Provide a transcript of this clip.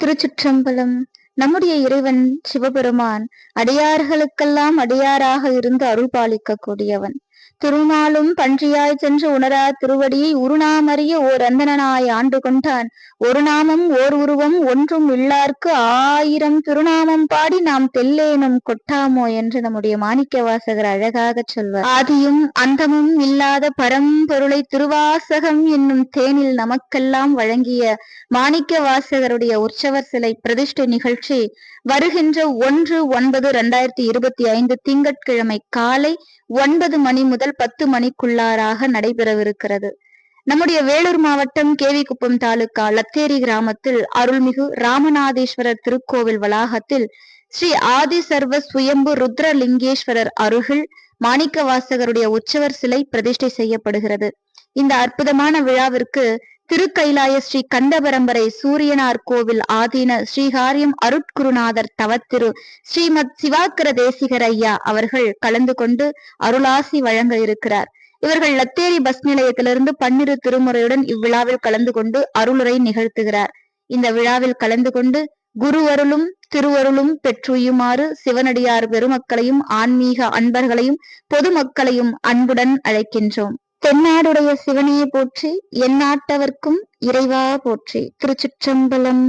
திருச்சிற்றம்பலம். நம்முடைய இறைவன் சிவபெருமான் அடியார்களுக்கெல்லாம் அடியாராக இருந்து அருள் பாலிக்க கூடியவன். திருநாளும் பன்றியாய் சென்று உணரா திருவடியை உருநாமறிய ஓர் அந்தனாய் ஆண்டு கொண்டான். ஒரு நாமம் ஓர் உருவம் ஒன்றும் இல்லார்க்கு ஆயிரம் திருநாமம் பாடி நாம் தெல்லேனும் கொட்டாமோ என்று நம்முடைய மாணிக்க வாசகர் அழகாக சொல்வார். ஆதியும் அந்தமும் இல்லாத பரம்பொருளை திருவாசகம் என்னும் தேனில் நமக்கெல்லாம் வழங்கிய மாணிக்க வாசகருடைய உற்சவர் சிலை பிரதிஷ்டை நிகழ்ச்சி வருகின்ற 1/9/2025 திங்கட்கிழமை காலை 9 மணி முதல் 10 மணிக்குள்ளாராக நடைபெறவிருக்கிறது. நம்முடைய வேலூர் மாவட்டம் கேவிக்குப்பம் தாலுகா லத்தேரி கிராமத்தில் அருள்மிகு ராமநாதேஸ்வரர் திருக்கோவில் வளாகத்தில் ஸ்ரீ ஆதிசர்வ சுயம்பு ருத்ரலிங்கேஸ்வரர் அருகில் மாணிக்க வாசகருடைய உற்சவர் சிலை பிரதிஷ்டை செய்யப்படுகிறது. இந்த அற்புதமான விழாவிற்கு திருக்கைலாய ஸ்ரீ கண்டபரம்பரை சூரியனார் கோவில் ஆதீன ஸ்ரீகாரியம் அருட்குருநாதர் தவத்திரு ஸ்ரீமத் சிவாக்கர தேசிகர் ஐயா அவர்கள் கலந்து கொண்டு அருளாசி வழங்க இருக்கிறார். இவர்கள் லத்தேரி பஸ் நிலையத்திலிருந்து பன்னிரு திருமுறையுடன் இவ்விழாவில் கலந்து கொண்டு அருளுரை நிகழ்த்துகிறார். இந்த விழாவில் கலந்து கொண்டு குருவருளும் திருவருளும் பெற்றுயுமாறு சிவனடியார் பெருமக்களையும் ஆன்மீக அன்பர்களையும் பொதுமக்களையும் அன்புடன் அழைக்கின்றோம். தென்னாடுடைய சிவனையை போற்றி, எந்நாட்டவர்க்கும் இறைவா போற்றி. திருச்சிற்றம்பலம்.